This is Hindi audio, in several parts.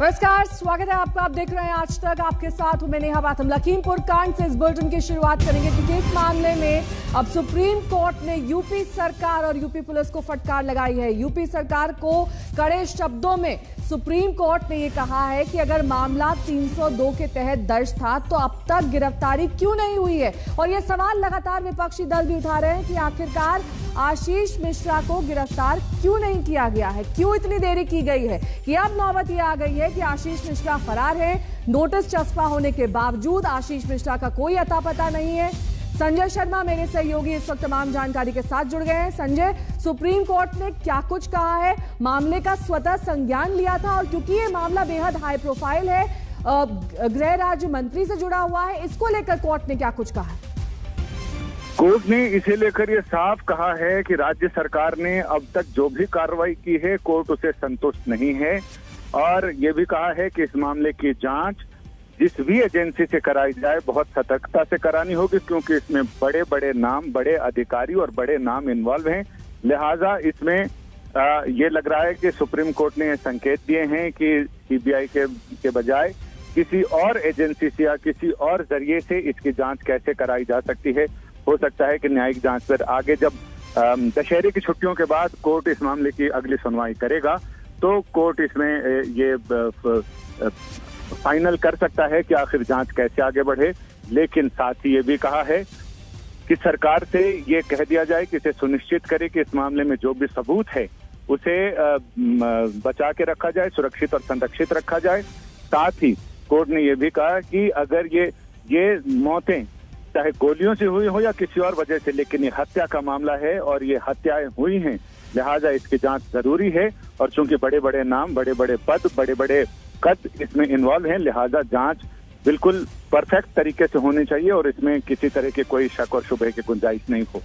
नमस्कार, स्वागत है आपका। आप देख रहे हैं आज तक, आपके साथ हूं मैं नेहा बाथम। लखीमपुर कांड से इस बुलेटिन की शुरुआत करेंगे क्योंकि इस मामले में अब सुप्रीम कोर्ट ने यूपी सरकार और यूपी पुलिस को फटकार लगाई है। यूपी सरकार को कड़े शब्दों में सुप्रीम कोर्ट ने यह कहा है कि अगर मामला 302 के तहत दर्ज था तो अब तक गिरफ्तारी क्यों नहीं हुई है। और यह सवाल लगातार विपक्षी दल भी उठा रहे हैं कि आखिरकार आशीष मिश्रा को गिरफ्तार क्यों नहीं किया गया है, क्यों इतनी देरी की गई है कि अब नौबत यह आ गई है कि आशीष मिश्रा फरार है। नोटिस चस्पा होने के बावजूद आशीष मिश्रा का कोई अता पता नहीं है। संजय शर्मा मेरे सहयोगी इस वक्त तमाम जानकारी के साथ जुड़ गए हैं। संजय, सुप्रीम कोर्ट ने क्या कुछ कहा है, मामले का स्वतः संज्ञान लिया था और क्योंकि ये मामला बेहद हाई प्रोफाइल है, गृह राज्य मंत्री से जुड़ा हुआ है, इसको लेकर कोर्ट ने क्या कुछ कहा? कोर्ट ने इसे लेकर ये साफ कहा है कि राज्य सरकार ने अब तक जो भी कार्रवाई की है कोर्ट उसे संतुष्ट नहीं है और ये भी कहा है कि इस मामले की जांच जिस भी एजेंसी से कराई जाए बहुत सतर्कता से करानी होगी क्योंकि इसमें बड़े बड़े नाम, बड़े अधिकारी और बड़े नाम इन्वॉल्व हैं। लिहाजा इसमें ये लग रहा है कि सुप्रीम कोर्ट ने संकेत दिए हैं कि सीबीआई के बजाय किसी और एजेंसी से या किसी और जरिए से इसकी जांच कैसे कराई जा सकती है। हो सकता है कि न्यायिक जांच पर आगे जब दशहरे की छुट्टियों के बाद कोर्ट इस मामले की अगली सुनवाई करेगा तो कोर्ट इसमें ये फाइनल कर सकता है कि आखिर जांच कैसे आगे बढ़े। लेकिन साथ ही ये भी कहा है कि सरकार से ये कह दिया जाए कि इसे सुनिश्चित करे कि इस मामले में जो भी सबूत है उसे बचा के रखा जाए, सुरक्षित और संरक्षित रखा जाए। साथ ही कोर्ट ने ये भी कहा कि अगर ये मौतें चाहे गोलियों से हुई हो या किसी और वजह से, लेकिन ये हत्या का मामला है और ये हत्याएं हुई हैं, लिहाजा इसकी जांच जरूरी है। और चूंकि बड़े बड़े नाम, बड़े बड़े पद, बड़े बड़े कद इसमें इन्वॉल्व हैं, लिहाजा जांच बिल्कुल परफेक्ट तरीके से होनी चाहिए और इसमें किसी तरह के कोई शक और शुबह की गुंजाइश नहीं हो।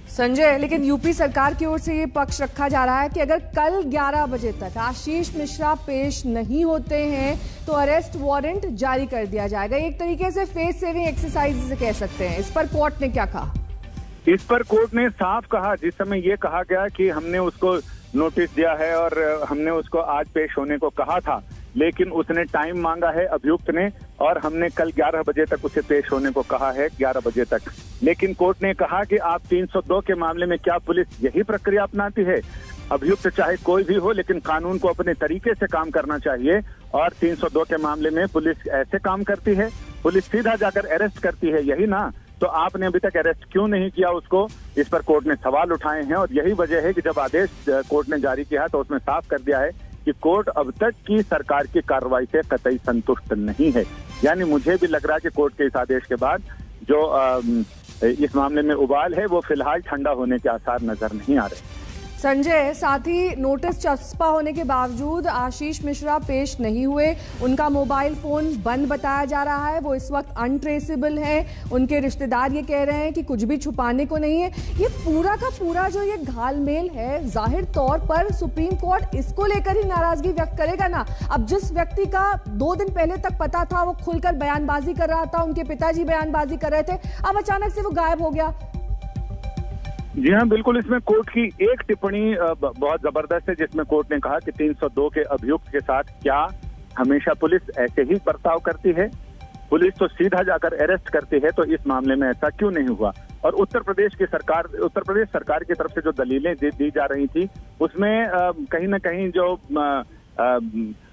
संजय, लेकिन यूपी सरकार की ओर से ये पक्ष रखा जा रहा है कि अगर कल 11 बजे तक आशीष मिश्रा पेश नहीं होते हैं तो अरेस्ट वारंट जारी कर दिया जाएगा। एक तरीके से फेस सेविंग एक्सरसाइज से कह सकते हैं। इस पर कोर्ट ने क्या कहा? इस पर कोर्ट ने साफ कहा, जिस समय ये कहा गया कि हमने उसको नोटिस दिया है और हमने उसको आज पेश होने को कहा था, लेकिन उसने टाइम मांगा है अभियुक्त ने और हमने कल 11 बजे तक उसे पेश होने को कहा है, 11 बजे तक। लेकिन कोर्ट ने कहा कि आप 302 के मामले में क्या पुलिस यही प्रक्रिया अपनाती है? अभियुक्त चाहे कोई भी हो लेकिन कानून को अपने तरीके से काम करना चाहिए और 302 के मामले में पुलिस ऐसे काम करती है, पुलिस सीधा जाकर अरेस्ट करती है, यही ना? तो आपने अभी तक अरेस्ट क्यों नहीं किया उसको? इस पर कोर्ट ने सवाल उठाए हैं और यही वजह है कि जब आदेश कोर्ट ने जारी किया तो उसमें साफ कर दिया है कि कोर्ट अब तक की सरकार की कार्रवाई से कतई संतुष्ट नहीं है। यानी मुझे भी लग रहा है कि कोर्ट के इस आदेश के बाद जो इस मामले में उबाल है वो फिलहाल ठंडा होने के आसार नजर नहीं आ रहे। संजय, साथ ही नोटिस चस्पा होने के बावजूद आशीष मिश्रा पेश नहीं हुए। उनका मोबाइल फोन बंद बताया जा रहा है, वो इस वक्त अनट्रेसेबल है। उनके रिश्तेदार ये कह रहे हैं कि कुछ भी छुपाने को नहीं है। ये पूरा का पूरा जो ये घालमेल है, जाहिर तौर पर सुप्रीम कोर्ट इसको लेकर ही नाराजगी व्यक्त करेगा ना। अब जिस व्यक्ति का 2 दिन पहले तक पता था, वो खुलकर बयानबाजी कर रहा था, उनके पिताजी बयानबाजी कर रहे थे, अब अचानक से वो गायब हो गया। जी हाँ, बिल्कुल। इसमें कोर्ट की एक टिप्पणी बहुत जबरदस्त है जिसमें कोर्ट ने कहा कि 302 के अभियुक्त के साथ क्या हमेशा पुलिस ऐसे ही बर्ताव करती है? पुलिस तो सीधा जाकर अरेस्ट करती है, तो इस मामले में ऐसा क्यों नहीं हुआ? और उत्तर प्रदेश सरकार की तरफ से जो दलीलें दी जा रही थी उसमें कहीं ना कहीं जो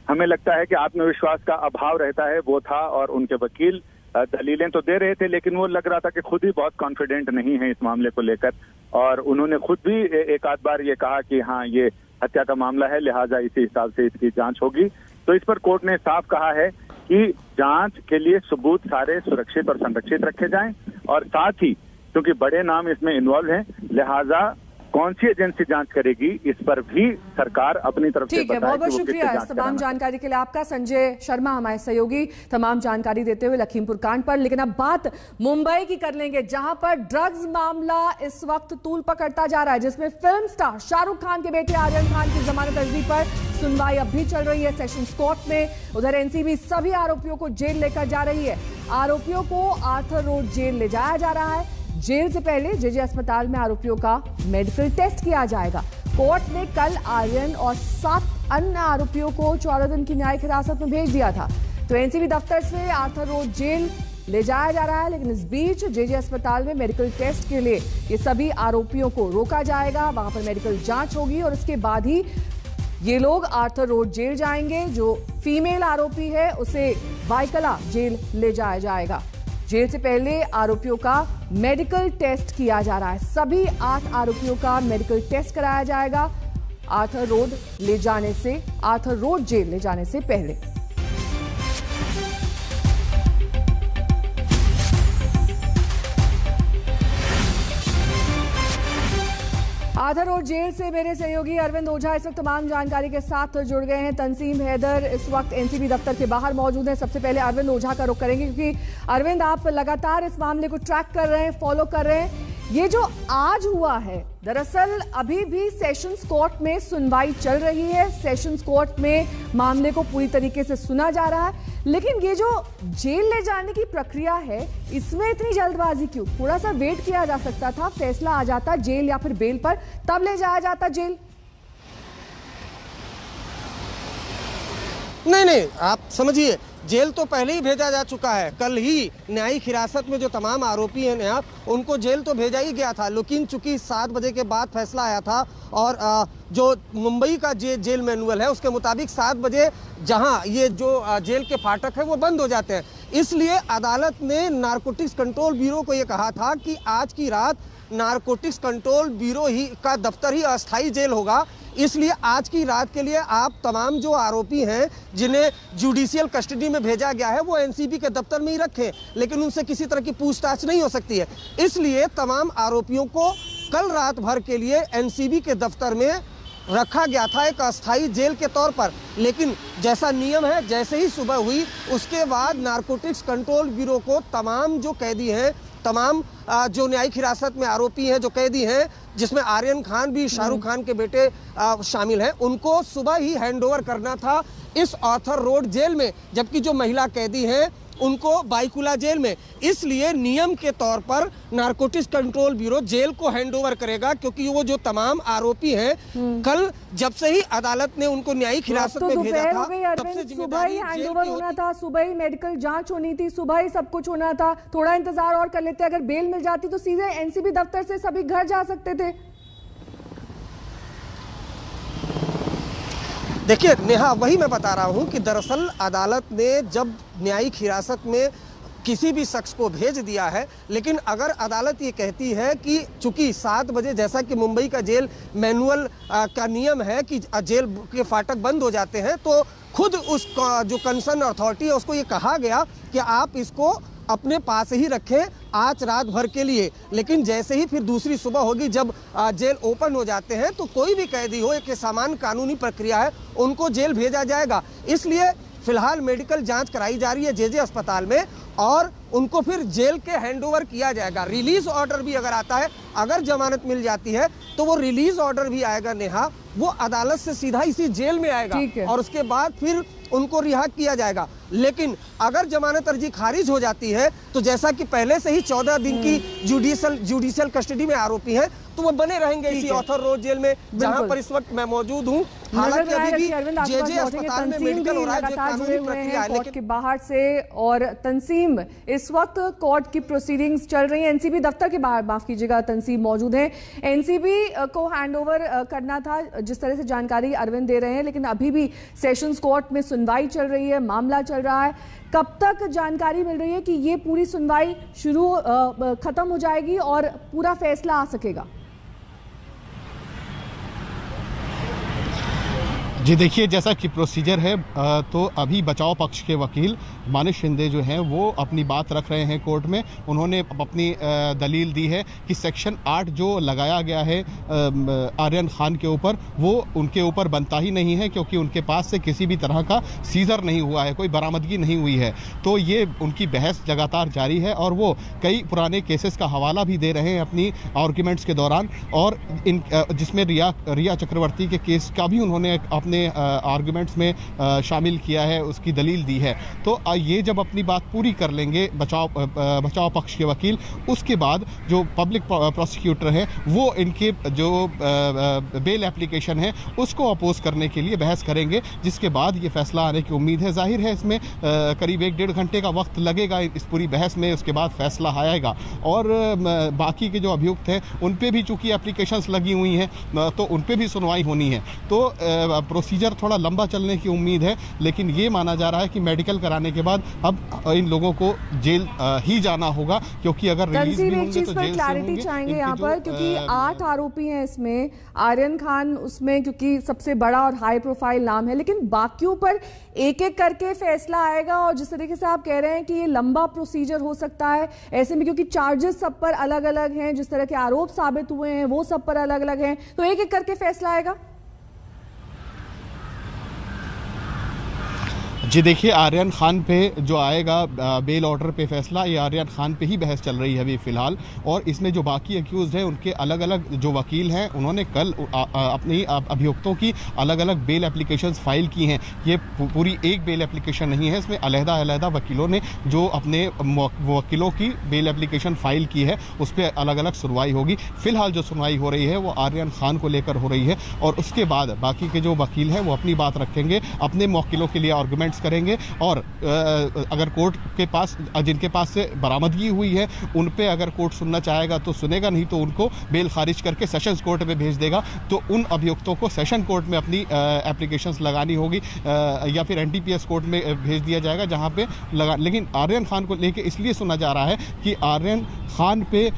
हमें लगता है कि आत्मविश्वास का अभाव रहता है वो था और उनके वकील दलीलें तो दे रहे थे लेकिन वो लग रहा था कि खुद ही बहुत कॉन्फिडेंट नहीं है इस मामले को लेकर और उन्होंने खुद भी एक आध बार ये कहा कि हाँ, ये हत्या का मामला है, लिहाजा इसी हिसाब से इसकी जांच होगी। तो इस पर कोर्ट ने साफ कहा है कि जांच के लिए सबूत सारे सुरक्षित और संरक्षित रखे जाएं और साथ ही क्योंकि बड़े नाम इसमें इन्वॉल्व हैं, लिहाजा कौन सी एजेंसी जांच करेगी इस पर भी सरकार अपनी तरफ से बताए। बहुत बहुत शुक्रिया इस तमाम जानकारी के लिए आपका। संजय शर्मा हमारे सहयोगी तमाम जानकारी देते हुए लखीमपुर कांड पर। लेकिन अब बात मुंबई की कर लेंगे जहां पर ड्रग्स मामला इस वक्त तूल पकड़ता जा रहा है, जिसमें फिल्म स्टार शाहरुख खान के बेटे आर्यन खान की जमानत अर्जी पर सुनवाई अब भी चल रही है सेशंस कोर्ट में। उधर एनसीबी सभी आरोपियों को जेल लेकर जा रही है। आरोपियों को आर्थर रोड जेल ले जाया जा रहा है। जेल से पहले जेजे अस्पताल में आरोपियों का मेडिकल टेस्ट किया जाएगा। कोर्ट ने कल आर्यन और 7 अन्य आरोपियों को 14 दिन की न्यायिक हिरासत में भेज दिया था। तो एनसीबी दफ्तर से आर्थर रोड जेल ले जाया जा रहा है, लेकिन इस बीच जेजे अस्पताल में मेडिकल टेस्ट के लिए ये सभी आरोपियों को रोका जाएगा। वहां पर मेडिकल जांच होगी और उसके बाद ही ये लोग आर्थर रोड जेल जाएंगे। जो फीमेल आरोपी है उसे बाइकला जेल ले जाया जाएगा। जेल से पहले आरोपियों का मेडिकल टेस्ट किया जा रहा है। सभी 8 आरोपियों का मेडिकल टेस्ट कराया जाएगा आर्थर रोड जेल ले जाने से पहले। आर्थर रोड जेल से मेरे सहयोगी अरविंद ओझा इस वक्त तमाम जानकारी के साथ जुड़ गए हैं। तंसीम हैदर इस वक्त एनसीबी दफ्तर के बाहर मौजूद हैं। सबसे पहले अरविंद ओझा का रुख करेंगे, क्योंकि अरविंद आप लगातार इस मामले को ट्रैक कर रहे हैं, फॉलो कर रहे हैं। ये जो आज हुआ है, दरअसल अभी भी सेशंस कोर्ट में सुनवाई चल रही है। सेशंस कोर्ट में मामले को पूरी तरीके से सुना जा रहा है, लेकिन ये जो जेल ले जाने की प्रक्रिया है, इसमें इतनी जल्दबाजी क्यों? थोड़ा सा वेट किया जा सकता था, फैसला आ जाता जेल या फिर बेल पर, तब ले जाया जाता जेल। नहीं, आप समझिए, जेल तो पहले ही भेजा जा चुका है। कल ही न्यायिक हिरासत में जो तमाम आरोपी हैं नेहा, उनको जेल तो भेजा ही गया था, लेकिन चूंकि 7 बजे के बाद फैसला आया था और जो मुंबई का जेल मैनुअल है उसके मुताबिक 7 बजे जहां ये जो जेल के फाटक है वो बंद हो जाते हैं, इसलिए अदालत ने नारकोटिक्स कंट्रोल ब्यूरो को ये कहा था कि आज की रात नारकोटिक्स कंट्रोल ब्यूरो ही का दफ्तर ही अस्थायी जेल होगा। इसलिए आज की रात के लिए आप तमाम जो आरोपी हैं जिन्हें जुडिशियल कस्टडी में भेजा गया है वो एनसीबी के दफ्तर में ही रखें, लेकिन उनसे किसी तरह की पूछताछ नहीं हो सकती है। इसलिए तमाम आरोपियों को कल रात भर के लिए एनसीबी के दफ्तर में रखा गया था एक अस्थायी जेल के तौर पर। लेकिन जैसा नियम है, जैसे ही सुबह हुई उसके बाद नारकोटिक्स कंट्रोल ब्यूरो को तमाम जो कैदी हैं, तमाम जो न्यायिक हिरासत में आरोपी हैं, जो कैदी हैं, जिसमें आर्यन खान भी शाहरुख खान के बेटे शामिल हैं, उनको सुबह ही हैंडओवर करना था इस आर्थर रोड जेल में, जबकि जो महिला कैदी हैं उनको बाइकुला जेल में। इसलिए नियम के तौर पर नारकोटिक्स कंट्रोल ब्यूरो जेल को हैंडओवर करेगा, क्योंकि वो जो तमाम आरोपी हैं कल जब से ही अदालत ने उनको न्यायिक हिरासत में भेजा था, तब से सुबह ही हैंडओवर होना था, सुबह ही मेडिकल जांच होनी थी, सुबह ही सब कुछ होना था। थोड़ा इंतजार और कर लेते, अगर बेल मिल जाती तो सीधे एनसीबी दफ्तर से सभी घर जा सकते थे। देखिए नेहा, वही मैं बता रहा हूं कि दरअसल अदालत ने जब न्यायिक हिरासत में किसी भी शख्स को भेज दिया है, लेकिन अगर अदालत ये कहती है कि चूंकि 7 बजे जैसा कि मुंबई का जेल मैनुअल का नियम है कि जेल के फाटक बंद हो जाते हैं, तो खुद उस जो कंसर्न अथॉरिटी है उसको ये कहा गया कि आप इसको अपने पास ही रखें आज रात भर के लिए। लेकिन जैसे ही फिर दूसरी सुबह होगी जब जेल ओपन हो जाते हैं, तो कोई भी कैदी हो, एक सामान्य कानूनी प्रक्रिया है, उनको जेल भेजा जाएगा। इसलिए फिलहाल मेडिकल जांच कराई जा रही है जेजे अस्पताल में और उनको फिर जेल के हैंडओवर किया जाएगा। रिलीज ऑर्डर भी अगर आता है, अगर जमानत मिल जाती है तो वो रिलीज ऑर्डर भी आएगा नेहा, वो अदालत से सीधा इसी जेल में आएगा और उसके बाद फिर उनको रिहा किया जाएगा। लेकिन अगर जमानत अर्जी खारिज हो जाती है तो जैसा कि पहले से ही 14 दिन की जुडिशियल कस्टडी में आरोपी हैं, तो वो बने रहेंगे इसी आर्थर रोड जेल में, जहां पर इस वक्त मैं मौजूद हूं। हालांकि अभी भी जेजे अस्पताल में मेडिकल हो रहा है, कानूनी प्रक्रिया है, कोर्ट के बाहर से। और तंसीम, इस वक्त कोर्ट की प्रोसीडिंग्स चल रही है, एनसीबी दफ्तर के बाहर, माफ कीजिएगा, तंसीम मौजूद है। एनसीबी को हैंडओवर करना था, जिस तरह से जानकारी अरविंद दे रहे हैं, लेकिन अभी भी सेशंस कोर्ट में सुनवाई चल रही है, मामला चल रहा है। कब तक जानकारी मिल रही है कि ये पूरी सुनवाई खत्म हो जाएगी और पूरा फैसला आ सकेगा? जी देखिए, जैसा कि प्रोसीजर है, तो अभी बचाव पक्ष के वकील मानिश शिंदे जो हैं वो अपनी बात रख रहे हैं कोर्ट में। उन्होंने अपनी दलील दी है कि सेक्शन 8 जो लगाया गया है आर्यन खान के ऊपर, वो उनके ऊपर बनता ही नहीं है, क्योंकि उनके पास से किसी भी तरह का सीजर नहीं हुआ है, कोई बरामदगी नहीं हुई है। तो ये उनकी बहस लगातार जारी है और वो कई पुराने केसेस का हवाला भी दे रहे हैं अपनी आर्ग्यूमेंट्स के दौरान, और जिसमें रिया चक्रवर्ती के केस का भी उन्होंने अपने अपने आर्गुमेंट्स में शामिल किया है, उसकी दलील दी है। तो ये जब अपनी बात पूरी कर लेंगे बचाव पक्ष के वकील, उसके बाद जो पब्लिक प्रोसिक्यूटर हैं वो इनके जो बेल एप्लीकेशन है उसको अपोज करने के लिए बहस करेंगे, जिसके बाद ये फैसला आने की उम्मीद है। जाहिर है इसमें करीब 1-1.5 घंटे का वक्त लगेगा इस पूरी बहस में, उसके बाद फैसला आएगा। और बाकी के जो अभियुक्त हैं उन पे भी चूंकि एप्लीकेशंस लगी हुई हैं तो उन पे भी सुनवाई होनी है। तो प्रोसीजर थोड़ा लंबा चलने की उम्मीद है, लेकिन ये माना जा रहा है कि मेडिकल कराने के बाद अब इन लोगों को जेल ही जाना होगा, क्योंकि अगर रिलीज भी होंगे तो जेल क्लैरिटी चाहेंगे यहाँ पर, क्योंकि 8 आरोपी हैं इसमें, आर्यन खान उसमें क्योंकि सबसे बड़ा और हाई प्रोफाइल नाम है, लेकिन बाकियों पर एक एक करके फैसला आएगा। और जिस तरीके से आप कह रहे हैं कि ये लंबा प्रोसीजर हो सकता है ऐसे में, क्योंकि चार्जेस सब पर अलग अलग हैं, जिस तरह के आरोप साबित हुए हैं वो सब पर अलग अलग हैं, तो एक एक करके फैसला आएगा। जी देखिए, आर्यन खान पे जो आएगा बेल ऑर्डर पे फैसला, ये आर्यन खान पे ही बहस चल रही है अभी फिलहाल। और इसमें जो बाकी अक्यूज हैं उनके अलग अलग जो वकील हैं उन्होंने कल अपनी अभियुक्तों की अलग अलग बेल एप्लीकेशंस फाइल की हैं। ये पूरी एक बेल एप्लीकेशन नहीं है, इसमें अलग-अलग वकीलों ने जो अपने वकीलों की बेल एप्लीकेशन फाइल की है उस पर अलग अलग सुनवाई होगी। फिलहाल जो सुनवाई हो रही है वो आर्यन खान को लेकर हो रही है, और उसके बाद बाकी के जो वकील हैं वो अपनी बात रखेंगे, अपने वकीलों के लिए आर्गूमेंट्स करेंगे। और अगर कोर्ट के पास जिनके पास से बरामदगी हुई है उन पे अगर कोर्ट सुनना चाहेगा तो सुनेगा, नहीं तो उनको बेल खारिज करके सेशंस कोर्ट में भेज देगा। तो उन अभियुक्तों को सेशन कोर्ट में अपनी एप्लीकेशंस लगानी होगी या फिर एनडीपीएस कोर्ट में भेज दिया जाएगा जहां पे लगा। लेकिन आर्यन खान को लेके इसलिए सुना जा रहा है कि आर्यन खान पे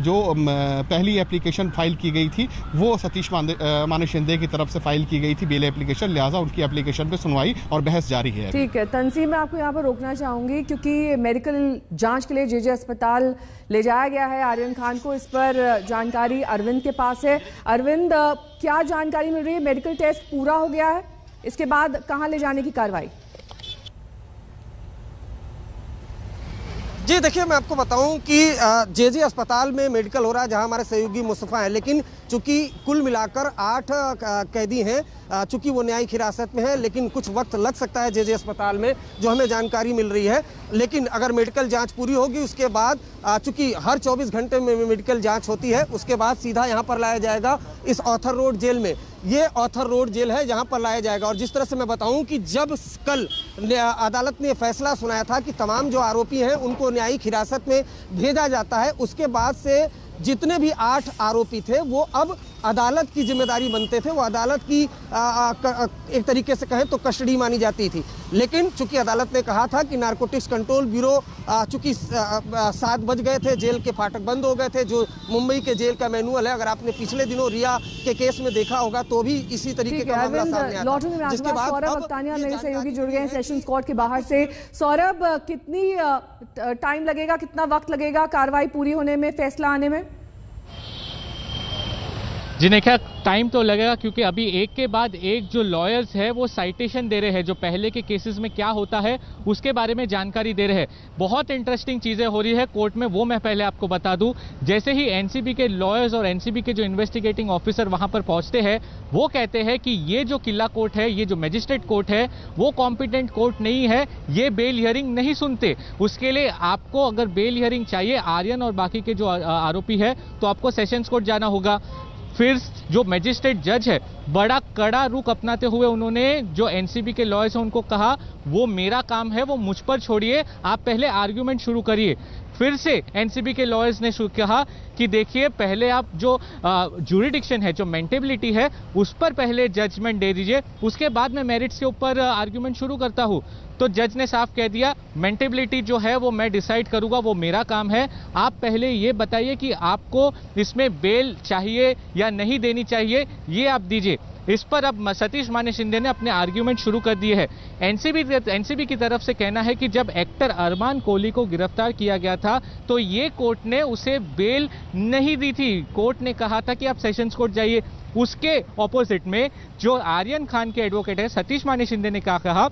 जो पहली एप्लीकेशन फाइल की गई थी वो सतीश माने शिंदे की तरफ से फाइल की गई थी बेल एप्लीकेशन, लिहाजा उनकी एप्लीकेशन पे सुनवाई और बहस जारी है। ठीक है तंजीम, मैं आपको यहाँ पर रोकना चाहूंगी क्योंकि मेडिकल जांच के लिए जेजे अस्पताल ले जाया गया है आर्यन खान को। इस पर जानकारी अरविंद के पास है। अरविंद, क्या जानकारी मिल रही है? मेडिकल टेस्ट पूरा हो गया है, इसके बाद कहाँ ले जाने की कार्रवाई? जी देखिए, मैं आपको बताऊं कि जेजे अस्पताल में मेडिकल हो रहा है जहां हमारे सहयोगी मुस्तफ़ा हैं, लेकिन चूंकि कुल मिलाकर 8 कैदी हैं, चूंकि वो न्यायिक हिरासत में है, लेकिन कुछ वक्त लग सकता है जेजे अस्पताल में, जो हमें जानकारी मिल रही है। लेकिन अगर मेडिकल जांच पूरी होगी उसके बाद चूंकि हर 24 घंटे में मेडिकल जांच होती है, उसके बाद सीधा यहाँ पर लाया जाएगा इस ऑथर रोड जेल में। ये ऑथर रोड जेल है जहाँ पर लाया जाएगा। और जिस तरह से मैं बताऊं कि जब कल अदालत ने फैसला सुनाया था कि तमाम जो आरोपी हैं उनको न्यायिक हिरासत में भेजा जाता है, उसके बाद से जितने भी 8 आरोपी थे वो अब अदालत की जिम्मेदारी बनते थे, वो अदालत की एक तरीके से कहें तो कस्टडी मानी जाती थी। लेकिन चूंकि अदालत ने कहा था कि नारकोटिक्स कंट्रोल ब्यूरो चूंकि 7 बज गए थे, जेल के फाटक बंद हो गए थे, जो मुंबई के जेल का मैनुअल है, अगर आपने पिछले दिनों रिया के केस में देखा होगा तो भी इसी तरीके का मामला सामने आया था। जिसके बाद सौरभ अख्तानिया मेरे सहयोगी जुड़ गए हैं सेशंस कोर्ट के बाहर से। सौरभ, कितनी टाइम लगेगा, कितना वक्त लगेगा कार्रवाई पूरी होने में, फैसला आने में? जी देखिए, टाइम तो लगेगा क्योंकि अभी एक के बाद एक जो लॉयर्स है वो साइटेशन दे रहे हैं, जो पहले के केसेस में क्या होता है उसके बारे में जानकारी दे रहे हैं। बहुत इंटरेस्टिंग चीज़ें हो रही है कोर्ट में, वो मैं पहले आपको बता दूं। जैसे ही एनसीबी के लॉयर्स और एनसीबी के जो इन्वेस्टिगेटिंग ऑफिसर वहां पर पहुंचते हैं, वो कहते हैं कि ये जो किला कोर्ट है, ये जो मजिस्ट्रेट कोर्ट है, वो कॉम्पिटेंट कोर्ट नहीं है, ये बेल हियरिंग नहीं सुनते। उसके लिए आपको अगर बेल हियरिंग चाहिए आर्यन और बाकी के जो आरोपी है तो आपको सेशंस कोर्ट जाना होगा। फिर जो मजिस्ट्रेट जज है बड़ा कड़ा रुख अपनाते हुए उन्होंने जो एनसीबी के लॉयर्स हैं उनको कहा वो मेरा काम है, वो मुझ पर छोड़िए, आप पहले आर्ग्यूमेंट शुरू करिए। फिर से एनसीबी के लॉयर्स ने कहा कि देखिए पहले आप जो ज्यूरिडिक्शन है, जो मेंटेबिलिटी है, उस पर पहले जजमेंट दे दीजिए, उसके बाद मैं मेरिट्स के ऊपर आर्ग्यूमेंट शुरू करता हूं। तो जज ने साफ कह दिया मेंटेबिलिटी जो है वो मैं डिसाइड करूंगा, वो मेरा काम है, आप पहले ये बताइए कि आपको इसमें बेल चाहिए या नहीं देनी चाहिए, ये आप दीजिए। इस पर अब सतीश माने शिंदे ने अपने आर्ग्यूमेंट शुरू कर दिए हैं। एनसीबी की तरफ से कहना है कि जब एक्टर अरमान कोहली को गिरफ्तार किया गया था तो ये कोर्ट ने उसे बेल नहीं दी थी, कोर्ट ने कहा था कि आप सेशंस कोर्ट जाइए। उसके ऑपोजिट में जो आर्यन खान के एडवोकेट है सतीश माने शिंदे ने कहा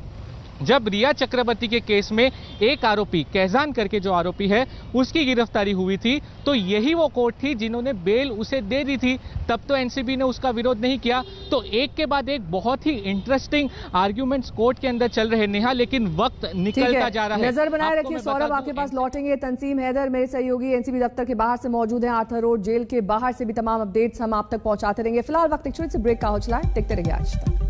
जब रिया चक्रवर्ती के केस में एक आरोपी कैजान करके जो आरोपी है उसकी गिरफ्तारी हुई थी, तो यही वो कोर्ट थी जिन्होंने बेल उसे दे दी थी। तब तो एनसीबी ने उसका विरोध नहीं किया। तो एक के बाद एक बहुत ही इंटरेस्टिंग आर्ग्यूमेंट्स कोर्ट के अंदर चल रहे नेहा, लेकिन वक्त निकलता जा रहा है। नजर बनाए रखिए सौरभ, आपके पास लौटेंगे। तंसीम हैदर मेरे सहयोगी एनसीबी दफ्तर के बाहर से मौजूद हैं, आर्थर रोड जेल के बाहर से भी तमाम अपडेट्स हम आप तक पहुंचाते रहेंगे। फिलहाल वक्त एक छोटे से ब्रेक का हो चला है, देखते रहिए आज तक।